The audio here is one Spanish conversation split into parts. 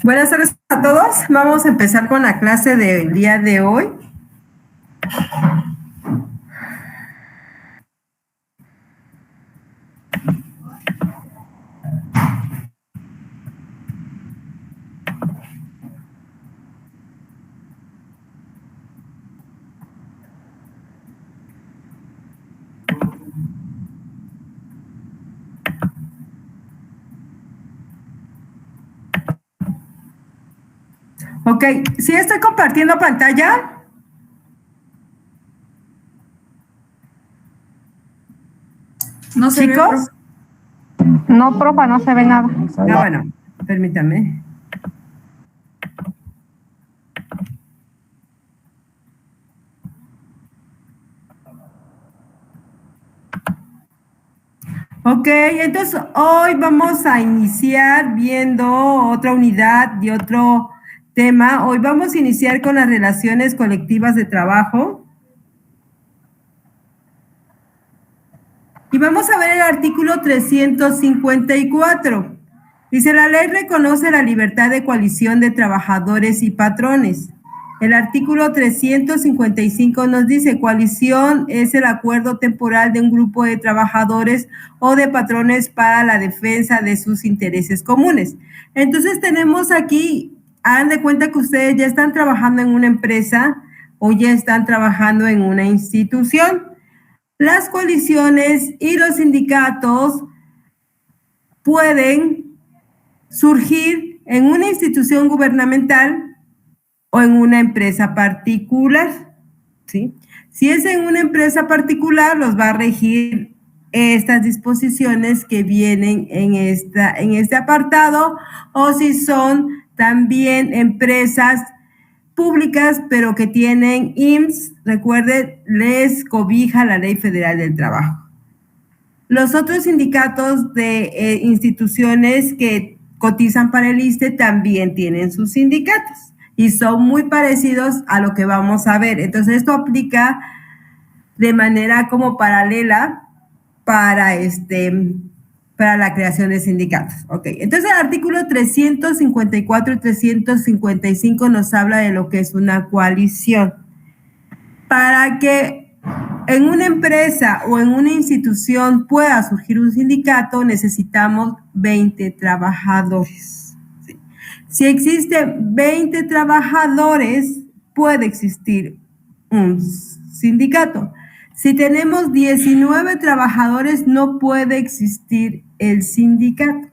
Buenas tardes a todos. Vamos a empezar con la clase del día de hoy. Ok, ¿sí estoy compartiendo pantalla? No se ¿Chicos? No, profa, no se ve nada. Bueno, permítame. Ok, entonces hoy vamos a iniciar viendo otra unidad y otro tema. Hoy vamos a iniciar con las relaciones colectivas de trabajo. Y vamos a ver el artículo 354. Dice, la ley reconoce la libertad de coalición de trabajadores y patrones. El artículo 355 nos dice, coalición es el acuerdo temporal de un grupo de trabajadores o de patrones para la defensa de sus intereses comunes. Entonces tenemos aquí, hagan de cuenta que ustedes ya están trabajando en una empresa o ya están trabajando en una institución. Las coaliciones y los sindicatos pueden surgir en una institución gubernamental o en una empresa particular, ¿sí? Si es en una empresa particular, los va a regir estas disposiciones que vienen en este apartado, o si son también empresas públicas, pero que tienen IMSS, recuerden, les cobija la Ley Federal del Trabajo. Los otros sindicatos de instituciones que cotizan para el ISSSTE también tienen sus sindicatos y son muy parecidos a lo que vamos a ver. Entonces, esto aplica de manera como paralela para la creación de sindicatos. Ok, entonces el artículo 354 y 355 nos habla de lo que es una coalición. Para que en una empresa o en una institución pueda surgir un sindicato, necesitamos 20 trabajadores. ¿Sí? Si existen 20 trabajadores, puede existir un sindicato. Si tenemos 19 trabajadores, no puede existir el sindicato.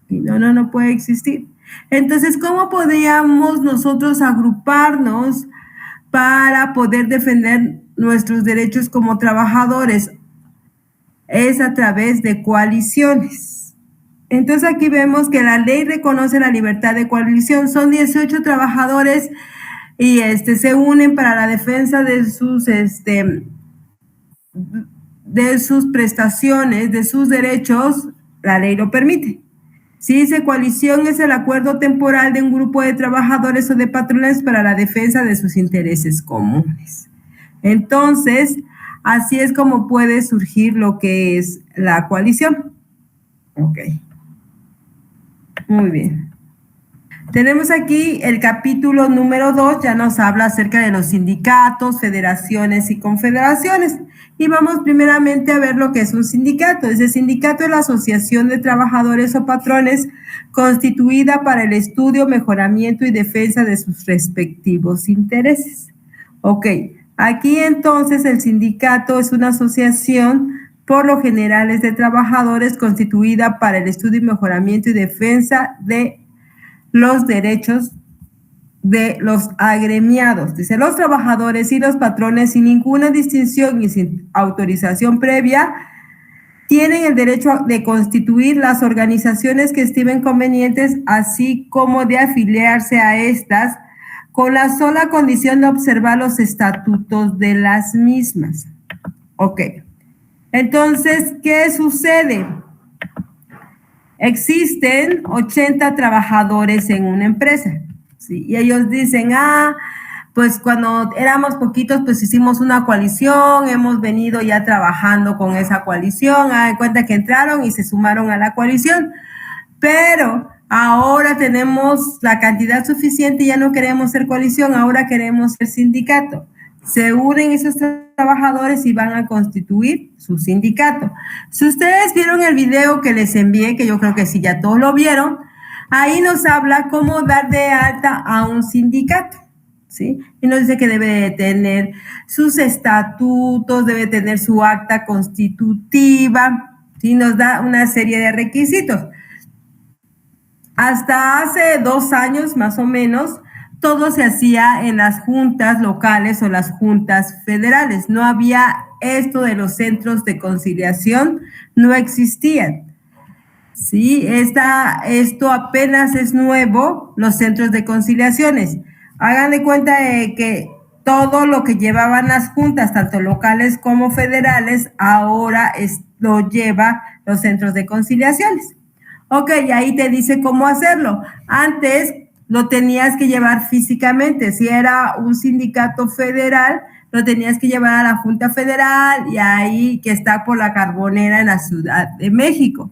Y no puede existir. Entonces, ¿cómo podríamos nosotros agruparnos para poder defender nuestros derechos como trabajadores? Es a través de coaliciones. Entonces, aquí vemos que la ley reconoce la libertad de coalición. Son 18 trabajadores y se unen para la defensa de sus prestaciones, de sus derechos. La ley lo permite. Si dice coalición es el acuerdo temporal de un grupo de trabajadores o de patrones para la defensa de sus intereses comunes. Entonces, así es como puede surgir lo que es la coalición. Ok. Muy bien. Tenemos aquí el capítulo número 2, ya nos habla acerca de los sindicatos, federaciones y confederaciones. Y vamos primeramente a ver lo que es un sindicato. Dice, sindicato es la asociación de trabajadores o patrones constituida para el estudio, mejoramiento y defensa de sus respectivos intereses. Ok, aquí entonces el sindicato es una asociación por lo general es de trabajadores constituida para el estudio y mejoramiento y defensa de los derechos de los agremiados. Dice, los trabajadores y los patrones sin ninguna distinción y sin autorización previa tienen el derecho de constituir las organizaciones que estimen convenientes, así como de afiliarse a estas con la sola condición de observar los estatutos de las mismas. Ok. Entonces, ¿qué sucede? Existen 80 trabajadores en una empresa, ¿sí? Y ellos dicen, pues cuando éramos poquitos, pues hicimos una coalición, hemos venido ya trabajando con esa coalición, hagan cuenta que entraron y se sumaron a la coalición, pero ahora tenemos la cantidad suficiente, ya no queremos ser coalición, ahora queremos ser sindicato. Se unen esos trabajadores y van a constituir su sindicato. Si ustedes vieron el video que les envié, que yo creo que sí, ya todos lo vieron, ahí nos habla cómo dar de alta a un sindicato, ¿sí? Y nos dice que debe de tener sus estatutos, debe tener su acta constitutiva, ¿sí? Nos da una serie de requisitos. Hasta hace 2 años, más o menos, todo se hacía en las juntas locales o las juntas federales. No había esto de los centros de conciliación, no existían. Sí, esto apenas es nuevo, los centros de conciliaciones. Hagan de cuenta de que todo lo que llevaban las juntas, tanto locales como federales, ahora lo lleva los centros de conciliaciones. Ok, y ahí te dice cómo hacerlo. Antes lo tenías que llevar físicamente. Si era un sindicato federal, lo tenías que llevar a la Junta Federal y ahí que está por la Carbonera en la Ciudad de México.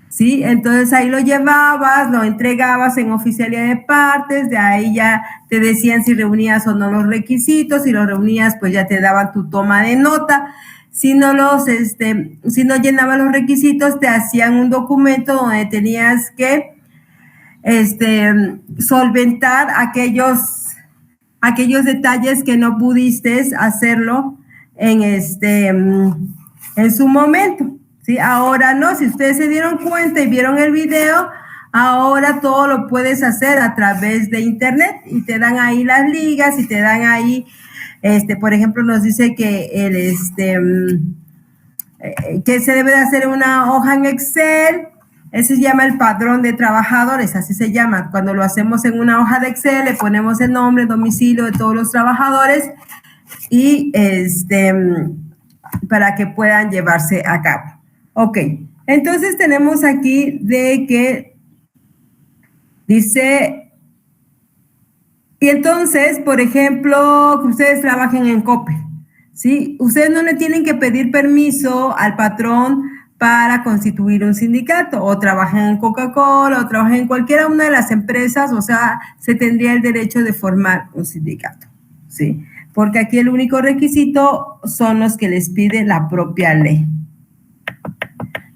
¿Sí? Entonces ahí lo llevabas, lo entregabas en oficialía de partes, de ahí ya te decían si reunías o no los requisitos, si los reunías pues ya te daban tu toma de nota. Si no llenaban los requisitos, te hacían un documento donde tenías que solventar aquellos detalles que no pudiste hacerlo en su momento, ¿sí? Ahora no, si ustedes se dieron cuenta y vieron el video, ahora todo lo puedes hacer a través de internet y te dan ahí las ligas y te dan ahí por ejemplo, nos dice que que se debe de hacer una hoja en Excel. Ese se llama el padrón de trabajadores, así se llama. Cuando lo hacemos en una hoja de Excel, le ponemos el nombre, domicilio de todos los trabajadores y para que puedan llevarse a cabo. Ok, entonces tenemos aquí de que dice... Y entonces, por ejemplo, que ustedes trabajen en Coppel, ¿sí? Ustedes no le tienen que pedir permiso al patrón para constituir un sindicato, o trabajen en Coca-Cola, o trabajen en cualquiera una de las empresas, o sea, se tendría el derecho de formar un sindicato, ¿sí? Porque aquí el único requisito son los que les pide la propia ley.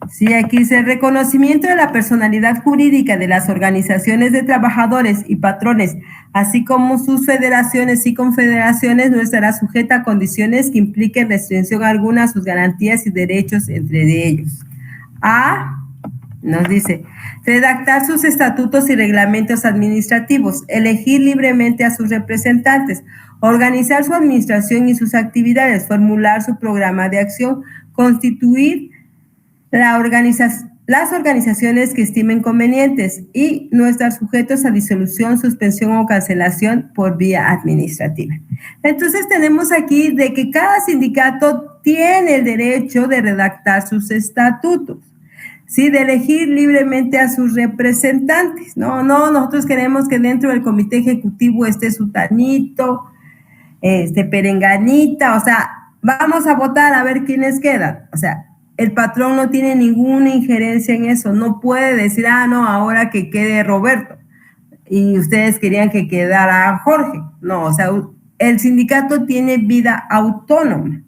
Sí, aquí dice el reconocimiento de la personalidad jurídica de las organizaciones de trabajadores y patrones, así como sus federaciones y confederaciones, no estará sujeta a condiciones que impliquen restricción alguna a sus garantías y derechos entre ellos. Nos dice, redactar sus estatutos y reglamentos administrativos, elegir libremente a sus representantes, organizar su administración y sus actividades, formular su programa de acción, constituir las organizaciones que estimen convenientes y no estar sujetos a disolución, suspensión o cancelación por vía administrativa. Entonces tenemos aquí de que cada sindicato tiene el derecho de redactar sus estatutos, ¿sí? De elegir libremente a sus representantes. No, nosotros queremos que dentro del comité ejecutivo esté sutanito, perenganita, o sea, vamos a votar a ver quiénes quedan, o sea, el patrón no tiene ninguna injerencia en eso, no puede decir, no, ahora que quede Roberto, y ustedes querían que quedara Jorge. No, o sea, el sindicato tiene vida autónoma,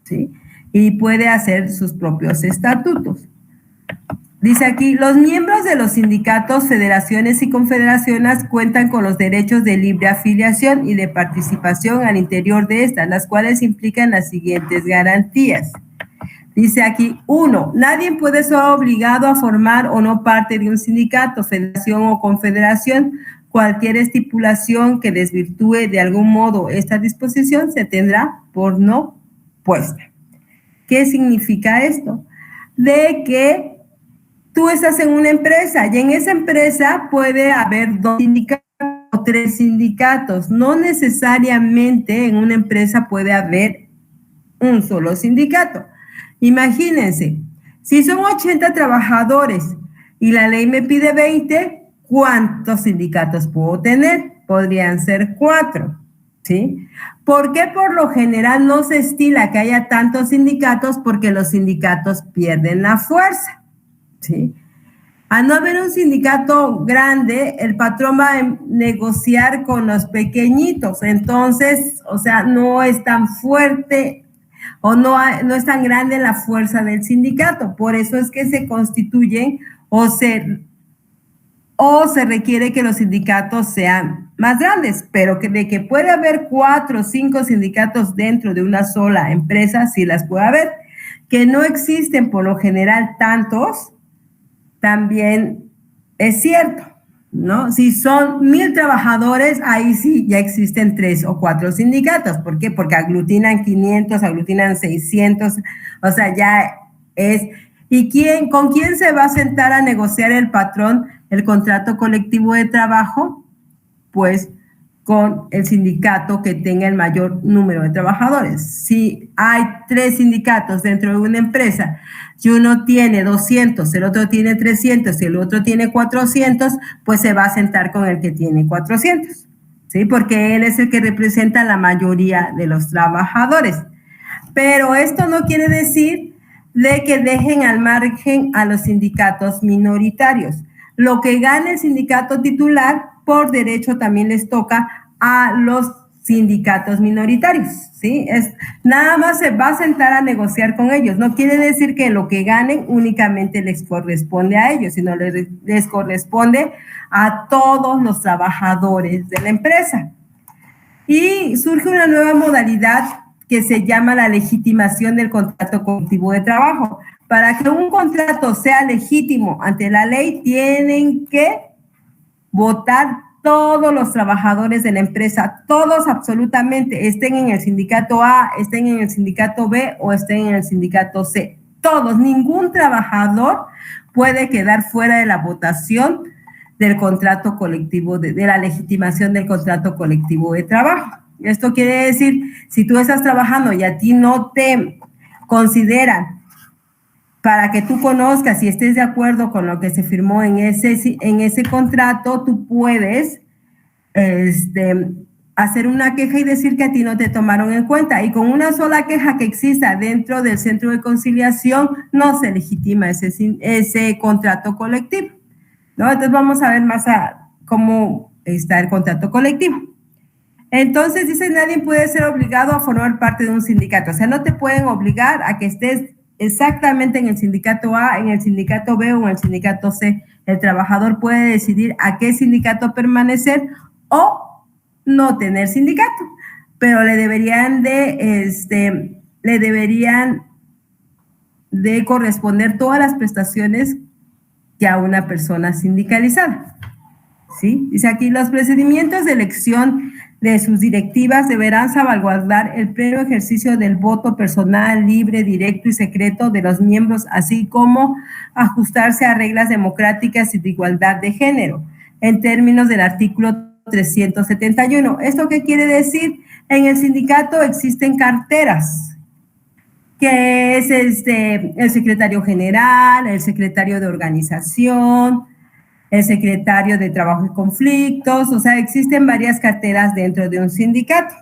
¿sí? Y puede hacer sus propios estatutos. Dice aquí, los miembros de los sindicatos, federaciones y confederaciones cuentan con los derechos de libre afiliación y de participación al interior de estas, las cuales implican las siguientes garantías. Dice aquí, 1, nadie puede ser obligado a formar o no parte de un sindicato, federación o confederación. Cualquier estipulación que desvirtúe de algún modo esta disposición se tendrá por no puesta. ¿Qué significa esto? De que tú estás en una empresa y en esa empresa puede haber 2 sindicatos o 3 sindicatos. No necesariamente en una empresa puede haber un solo sindicato. Imagínense, si son 80 trabajadores y la ley me pide 20, ¿cuántos sindicatos puedo tener? Podrían ser 4, ¿sí? ¿Por qué por lo general no se estila que haya tantos sindicatos? Porque los sindicatos pierden la fuerza, ¿sí? Al no haber un sindicato grande, el patrón va a negociar con los pequeñitos. Entonces, o sea, no es tan fuerte o no es tan grande la fuerza del sindicato. Por eso es que se constituyen o se requiere que los sindicatos sean más grandes, pero de que puede haber 4 o 5 sindicatos dentro de una sola empresa, sí las puede haber. Que no existen por lo general tantos, también es cierto, ¿no? Si son 1,000 trabajadores, ahí sí ya existen 3 o 4 sindicatos. ¿Por qué? Porque aglutinan 500, aglutinan 600, o sea, ya es... ¿Y con quién se va a sentar a negociar el patrón el contrato colectivo de trabajo? Pues con el sindicato que tenga el mayor número de trabajadores. Si hay 3 sindicatos dentro de una empresa y uno tiene 200, el otro tiene 300 y el otro tiene 400, pues se va a sentar con el que tiene 400, ¿sí? Porque él es el que representa la mayoría de los trabajadores. Pero esto no quiere decir de que dejen al margen a los sindicatos minoritarios. Lo que gane el sindicato titular, por derecho también les toca a los sindicatos minoritarios, ¿sí? Nada más se va a sentar a negociar con ellos. No quiere decir que lo que ganen únicamente les corresponde a ellos, sino les corresponde a todos los trabajadores de la empresa. Y surge una nueva modalidad que se llama la legitimación del contrato colectivo de trabajo. Para que un contrato sea legítimo ante la ley, tienen que votar todos los trabajadores de la empresa, todos absolutamente, estén en el sindicato A, estén en el sindicato B o estén en el sindicato C. Todos, ningún trabajador puede quedar fuera de la votación del contrato colectivo, de la legitimación del contrato colectivo de trabajo. Esto quiere decir, si tú estás trabajando y a ti no te consideran para que tú conozcas y estés de acuerdo con lo que se firmó en ese contrato, tú puedes hacer una queja y decir que a ti no te tomaron en cuenta. Y con una sola queja que exista dentro del centro de conciliación, no se legitima ese contrato colectivo, ¿no? Entonces vamos a ver más cómo está el contrato colectivo. Entonces dice, nadie puede ser obligado a formar parte de un sindicato. O sea, no te pueden obligar a que estés exactamente en el sindicato A, en el sindicato B o en el sindicato C. El trabajador puede decidir a qué sindicato permanecer o no tener sindicato, pero le deberían de corresponder todas las prestaciones que a una persona sindicalizada, ¿sí? Dice aquí, los procedimientos de elección de sus directivas deberán salvaguardar el pleno ejercicio del voto personal, libre, directo y secreto de los miembros, así como ajustarse a reglas democráticas y de igualdad de género, en términos del artículo 371. ¿Esto qué quiere decir? En el sindicato existen carteras, que es el secretario general, el secretario de organización, el secretario de Trabajo y Conflictos, o sea, existen varias carteras dentro de un sindicato,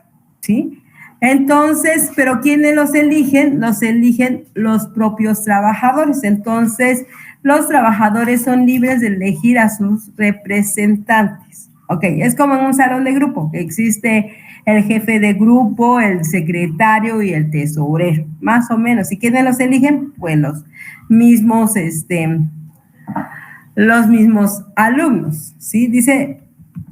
¿sí? Entonces, ¿pero quiénes los eligen? Los eligen los propios trabajadores. Entonces, los trabajadores son libres de elegir a sus representantes. Ok, es como en un salón de grupo, que existe el jefe de grupo, el secretario y el tesorero, más o menos. ¿Y quiénes los eligen? Pues los mismos alumnos, ¿sí? Dice,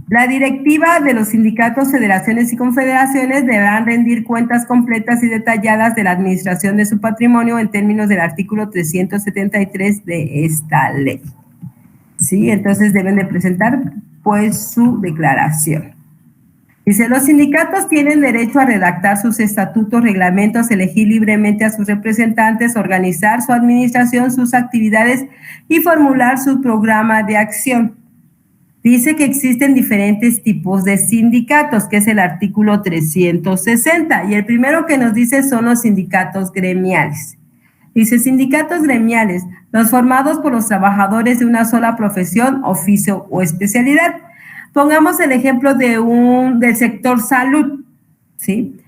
la directiva de los sindicatos, federaciones y confederaciones deberán rendir cuentas completas y detalladas de la administración de su patrimonio en términos del artículo 373 de esta ley, ¿sí? Entonces deben de presentar, pues, su declaración. Dice, los sindicatos tienen derecho a redactar sus estatutos, reglamentos, elegir libremente a sus representantes, organizar su administración, sus actividades y formular su programa de acción. Dice que existen diferentes tipos de sindicatos, que es el artículo 360, y el primero que nos dice son los sindicatos gremiales. Dice, sindicatos gremiales, los formados por los trabajadores de una sola profesión, oficio o especialidad. Pongamos el ejemplo del sector salud, ¿sí?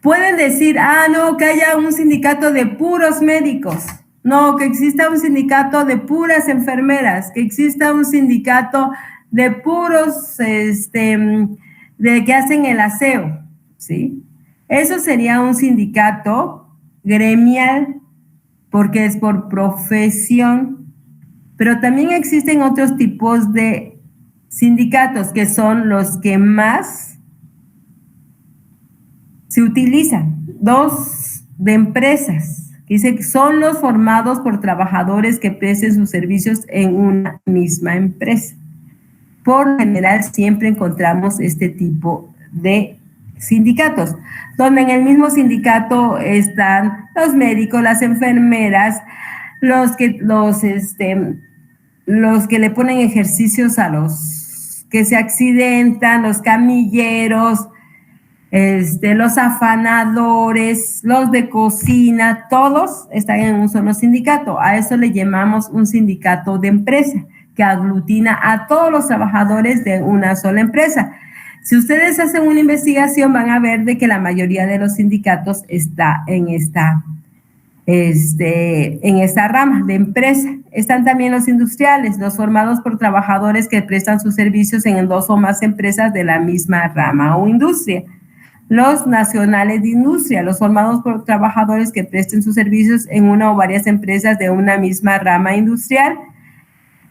Pueden decir, no, que haya un sindicato de puros médicos. No, que exista un sindicato de puras enfermeras, que exista un sindicato de puros, de que hacen el aseo, ¿sí? Eso sería un sindicato gremial, porque es por profesión, pero también existen otros tipos de sindicatos que son los que más se utilizan. Dos de empresas, que dice que son los formados por trabajadores que presten sus servicios en una misma empresa. Por lo general siempre encontramos este tipo de sindicatos, donde en el mismo sindicato están los médicos, las enfermeras, los que le ponen ejercicios a los que se accidentan, los camilleros, los afanadores, los de cocina, todos están en un solo sindicato. A eso le llamamos un sindicato de empresa, que aglutina a todos los trabajadores de una sola empresa. Si ustedes hacen una investigación, van a ver de que la mayoría de los sindicatos está en esta rama de empresa. Están también los industriales, los formados por trabajadores que prestan sus servicios en dos o más empresas de la misma rama o industria. Los nacionales de industria, los formados por trabajadores que presten sus servicios en una o varias empresas de una misma rama industrial,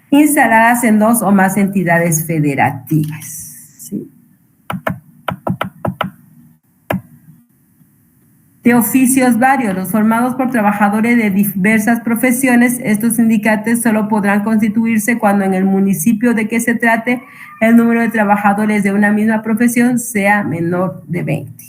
instaladas en dos o más entidades federativas, ¿sí? De oficios varios, los formados por trabajadores de diversas profesiones. Estos sindicatos solo podrán constituirse cuando en el municipio de que se trate el número de trabajadores de una misma profesión sea menor de 20,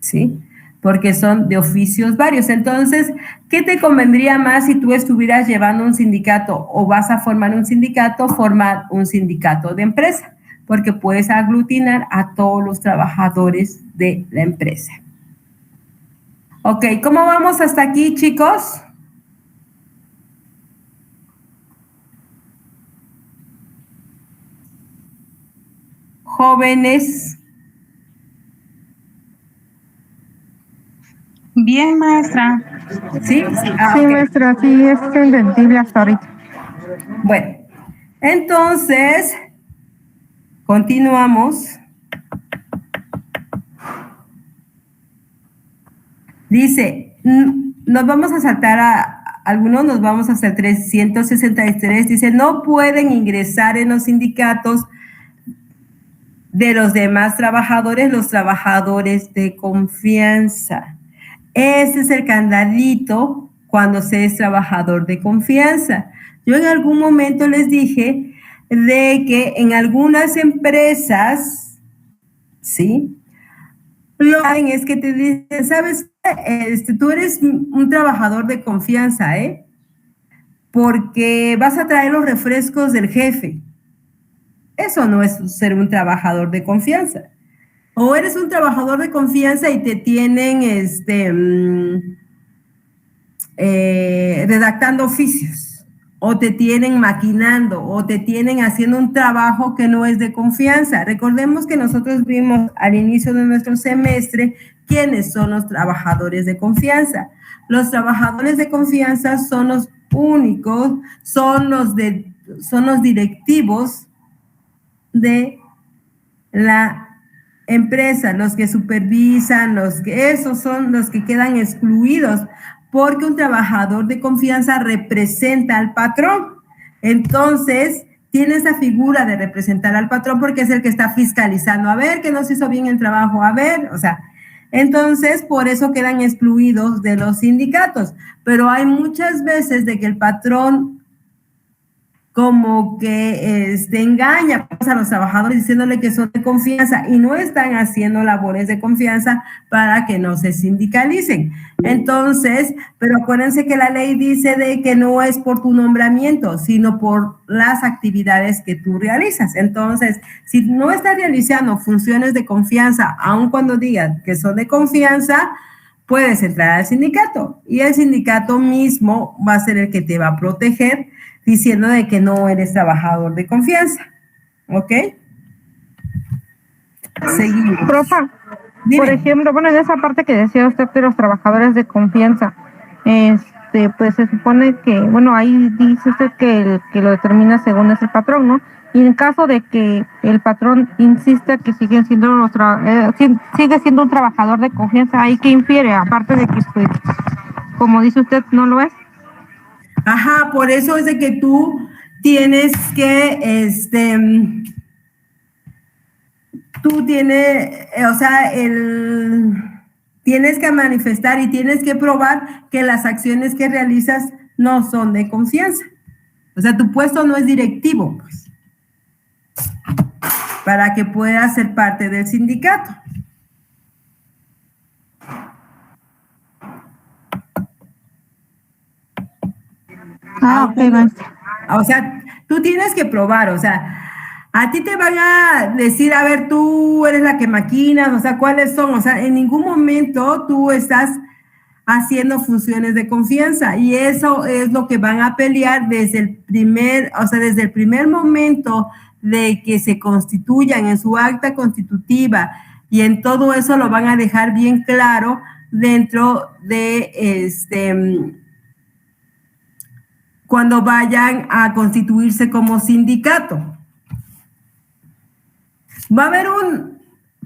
¿sí? Porque son de oficios varios. Entonces, ¿qué te convendría más si tú estuvieras llevando un sindicato o vas a formar un sindicato? Formar un sindicato de empresa, porque puedes aglutinar a todos los trabajadores de la empresa. Ok, ¿cómo vamos hasta aquí, chicos? Jóvenes. Bien, maestra. ¿Sí? Sí, Ok. maestra, sí, es entendible hasta ahorita. Bueno, entonces, continuamos. Dice, nos vamos a saltar algunos nos vamos hasta el 363. Dice, no pueden ingresar en los sindicatos de los demás trabajadores, los trabajadores de confianza. Ese es el candadito cuando se es trabajador de confianza. Yo en algún momento les dije de que en algunas empresas, ¿sí?, lo que hacen es que te dicen, ¿sabes qué? Tú eres un trabajador de confianza, ¿eh? Porque vas a traer los refrescos del jefe. Eso no es ser un trabajador de confianza. O eres un trabajador de confianza y te tienen redactando oficios, o te tienen maquinando, o te tienen haciendo un trabajo que no es de confianza. Recordemos que nosotros vimos al inicio de nuestro semestre quiénes son los trabajadores de confianza. Los trabajadores de confianza son los únicos, son los directivos de la empresa, los que supervisan, esos son los que quedan excluidos, porque un trabajador de confianza representa al patrón. Entonces, tiene esa figura de representar al patrón porque es el que está fiscalizando, a ver que no se hizo bien el trabajo, a ver, o sea, entonces por eso quedan excluidos de los sindicatos. Pero hay muchas veces de que el patrón como que engaña a los trabajadores diciéndole que son de confianza y no están haciendo labores de confianza para que no se sindicalicen. Entonces, pero acuérdense que la ley dice de que no es por tu nombramiento, sino por las actividades que tú realizas. Entonces, si no estás realizando funciones de confianza, aun cuando digan que son de confianza, puedes entrar al sindicato y el sindicato mismo va a ser el que te va a proteger diciendo de que no eres trabajador de confianza. ¿Ok? Seguimos. Profa, Dime. por ejemplo, bueno, en esa parte que decía usted de los trabajadores de confianza, pues se supone que, bueno, ahí dice usted que el que lo determina según es el patrón, ¿no? Y en caso de que el patrón insista que sigue siendo sigue siendo un trabajador de confianza, ¿ahí qué infiere? Aparte de que, pues, como dice usted, no lo es. Ajá, por eso es de que tú tienes que, tú tienes, o sea, tienes que manifestar y tienes que probar que las acciones que realizas no son de confianza. O sea, tu puesto no es directivo, pues, para que puedas ser parte del sindicato. Ok, maestra. O sea, tú tienes que probar, o sea, a ti te van a decir, a ver, tú eres la que maquinas, o sea, ¿cuáles son? O sea, en ningún momento tú estás haciendo funciones de confianza y eso es lo que van a pelear desde desde el primer momento de que se constituyan en su acta constitutiva y en todo eso lo van a dejar bien claro dentro de cuando vayan a constituirse como sindicato. Va a haber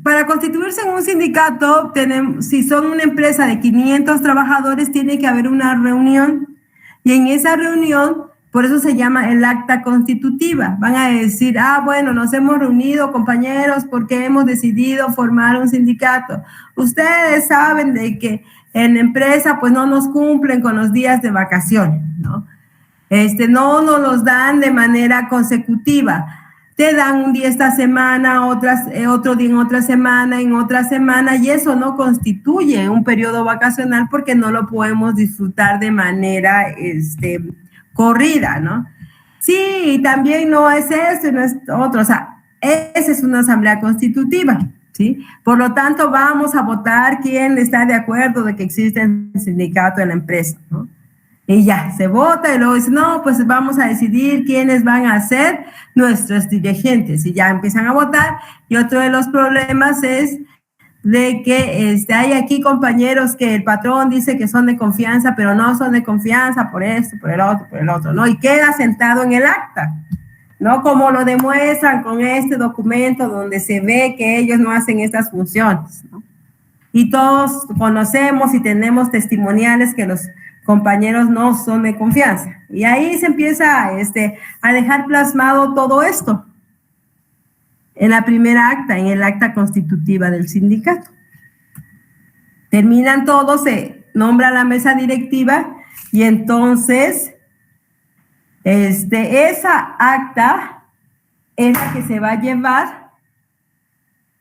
para constituirse en un sindicato, si son una empresa de 500 trabajadores, tiene que haber una reunión y en esa reunión, por eso se llama el acta constitutiva. Van a decir, bueno, nos hemos reunido, compañeros, porque hemos decidido formar un sindicato. Ustedes saben de que en la empresa pues no nos cumplen con los días de vacaciones, ¿no? No nos los dan de manera consecutiva. Te dan un día esta semana, otro día en otra semana, y eso no constituye un periodo vacacional porque no lo podemos disfrutar de manera corrida, ¿no? Sí, también no es esto y no es otro, o sea, esa es una asamblea constitutiva, ¿sí? Por lo tanto, vamos a votar quién está de acuerdo de que existe un sindicato en la empresa, ¿no? Y ya, se vota y luego dice, no, pues vamos a decidir quiénes van a ser nuestros dirigentes. Y ya empiezan a votar. Y otro de los problemas es de que hay aquí compañeros que el patrón dice que son de confianza, pero no son de confianza por esto, por el otro, ¿no? Y queda sentado en el acta, ¿no? Como lo demuestran con este documento donde se ve que ellos no hacen estas funciones, ¿no? Y todos conocemos y tenemos testimoniales que los compañeros no son de confianza. Y ahí se empieza a dejar plasmado todo esto en la primera acta, en el acta constitutiva del sindicato. Terminan todos, se nombra la mesa directiva y entonces esa acta es la que se va a llevar,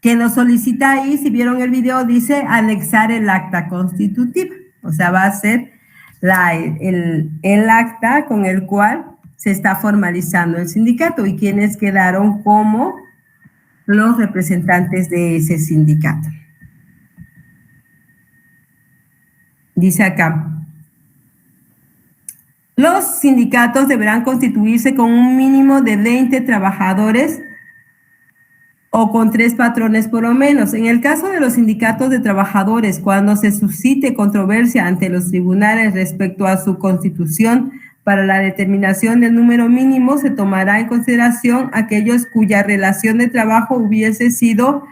que nos solicita ahí, si vieron el video, dice anexar el acta constitutiva. O sea, va a ser el acta con el cual se está formalizando el sindicato y quienes quedaron como los representantes de ese sindicato. Dice acá, los sindicatos deberán constituirse con un mínimo de 20 trabajadores o con 3 patrones por lo menos. En el caso de los sindicatos de trabajadores, cuando se suscite controversia ante los tribunales respecto a su constitución, para la determinación del número mínimo se tomará en consideración aquellos cuya relación de trabajo hubiese sido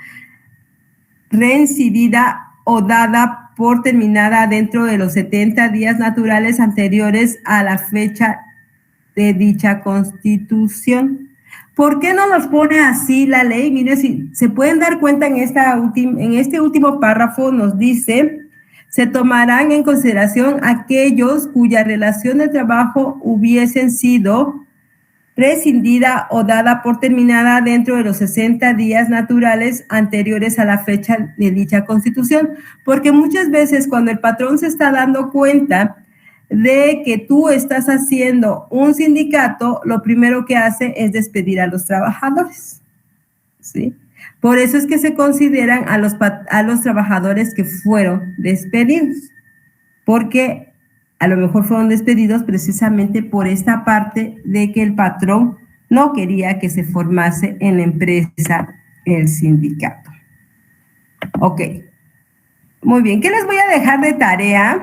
reincidida o dada por terminada dentro de los 70 días naturales anteriores a la fecha de dicha constitución. ¿Por qué no nos pone así la ley? Mire, si se pueden dar cuenta en este último párrafo nos dice, se tomarán en consideración aquellos cuya relación de trabajo hubiesen sido rescindida o dada por terminada dentro de los 60 días naturales anteriores a la fecha de dicha constitución. Porque muchas veces cuando el patrón se está dando cuenta de que tú estás haciendo un sindicato, lo primero que hace es despedir a los trabajadores, ¿sí? Por eso es que se consideran a los trabajadores que fueron despedidos, porque a lo mejor fueron despedidos precisamente por esta parte de que el patrón no quería que se formase en la empresa el sindicato. Ok, muy bien, ¿qué les voy a dejar de tarea?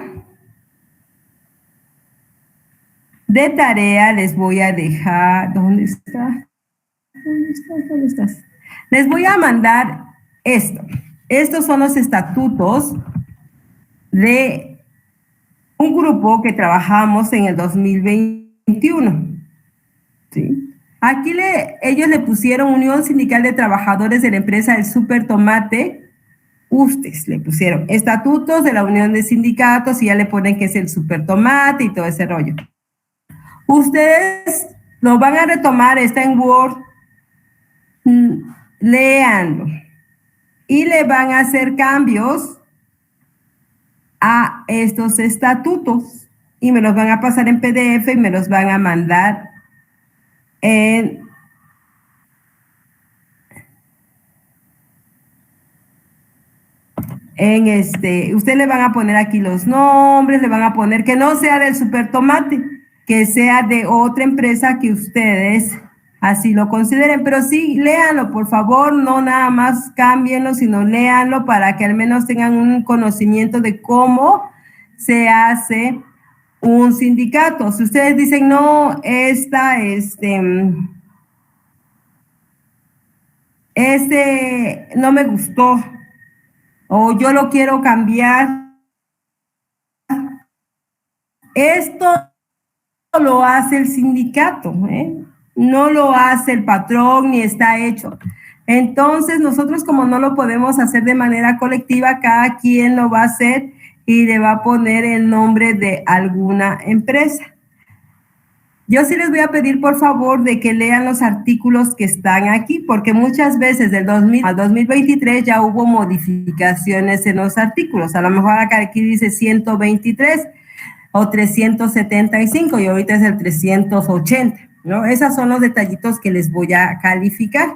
De tarea les voy a dejar, ¿dónde está? ¿Dónde estás? ¿Dónde estás? Les voy a mandar esto. Estos son los estatutos de un grupo que trabajamos en el 2021. ¿Sí? Aquí ellos le pusieron Unión Sindical de Trabajadores de la Empresa del Super Tomate. Ustedes le pusieron estatutos de la Unión de Sindicatos y ya le ponen que es el Super Tomate y todo ese rollo. Ustedes lo van a retomar, está en Word, léanlo y le van a hacer cambios a estos estatutos y me los van a pasar en PDF y me los van a mandar en usted le van a poner aquí los nombres, le van a poner que no sea del Super Tomate, que sea de otra empresa que ustedes así lo consideren, pero sí, léanlo, por favor, no nada más cámbienlo, sino léanlo para que al menos tengan un conocimiento de cómo se hace un sindicato. Si ustedes dicen, no, no me gustó, o yo lo quiero cambiar, esto lo hace el sindicato, no lo hace el patrón ni está hecho. Entonces nosotros como no lo podemos hacer de manera colectiva, cada quien lo va a hacer y le va a poner el nombre de alguna empresa. Yo sí les voy a pedir por favor de que lean los artículos que están aquí, porque muchas veces del 2000 al 2023 ya hubo modificaciones en los artículos. A lo mejor acá aquí dice 123 o 375 y ahorita es el 380, ¿no? Esos son los detallitos que les voy a calificar.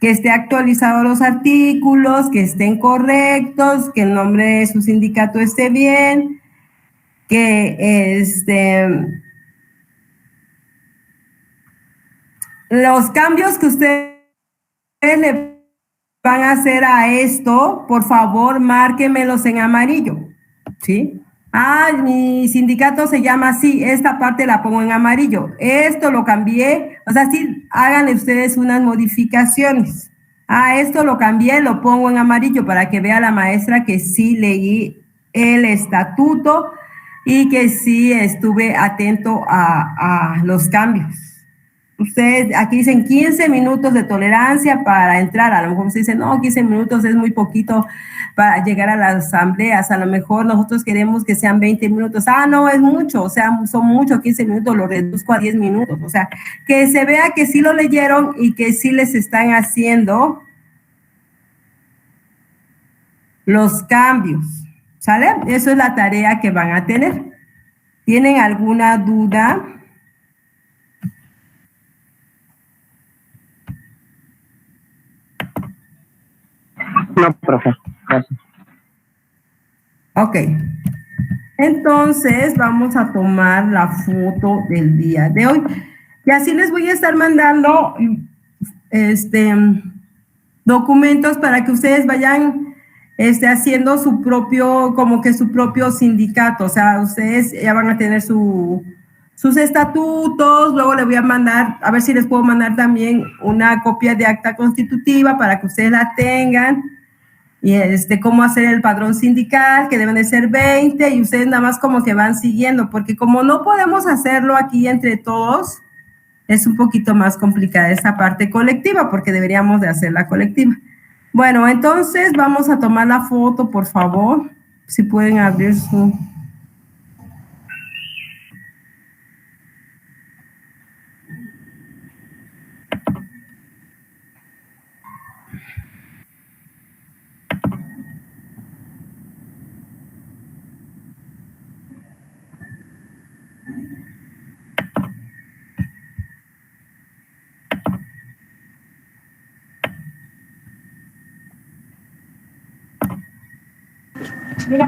Que esté actualizado los artículos, que estén correctos, que el nombre de su sindicato esté bien, que los cambios que ustedes le van a hacer a esto, por favor, márquenmelos en amarillo, ¿sí? Ah, mi sindicato se llama así, esta parte la pongo en amarillo, esto lo cambié, o sea, sí, háganle ustedes unas modificaciones. Ah, esto lo cambié, lo pongo en amarillo para que vea la maestra que sí leí el estatuto y que sí estuve atento a los cambios. Ustedes aquí dicen 15 minutos de tolerancia para entrar. A lo mejor ustedes dicen, no, 15 minutos es muy poquito para llegar a las asambleas. A lo mejor nosotros queremos que sean 20 minutos. Ah, no, es mucho. O sea, son mucho, 15 minutos, lo reduzco a 10 minutos. O sea, que se vea que sí lo leyeron y que sí les están haciendo los cambios. ¿Sale? Eso es la tarea que van a tener. ¿Tienen alguna duda? No, profe. Gracias. Ok. Entonces vamos a tomar la foto del día de hoy. Y así les voy a estar mandando documentos para que ustedes vayan haciendo su propio, como que su propio sindicato. O sea, ustedes ya van a tener sus estatutos. Luego le voy a mandar, a ver si les puedo mandar también una copia de acta constitutiva para que ustedes la tengan. Y cómo hacer el padrón sindical, que deben de ser 20, y ustedes nada más como que van siguiendo, porque como no podemos hacerlo aquí entre todos, es un poquito más complicada esa parte colectiva, porque deberíamos de hacerla colectiva. Bueno, entonces vamos a tomar la foto, por favor, si pueden abrir su...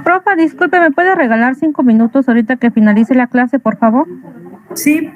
Profa, disculpe, ¿me puede regalar 5 minutos ahorita que finalice la clase, por favor? Sí.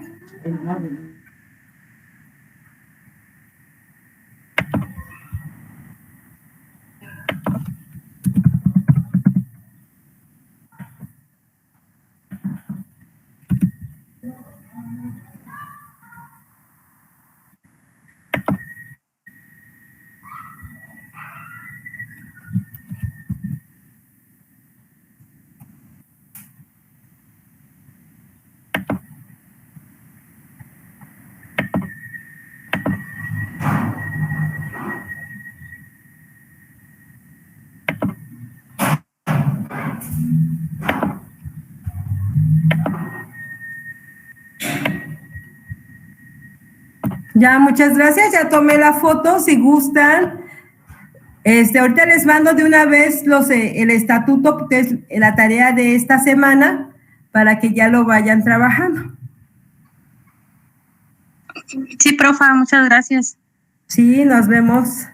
Ya, muchas gracias. Ya tomé la foto, si gustan. Ahorita les mando de una vez el estatuto, que es la tarea de esta semana, para que ya lo vayan trabajando. Sí, profa, muchas gracias. Sí, nos vemos.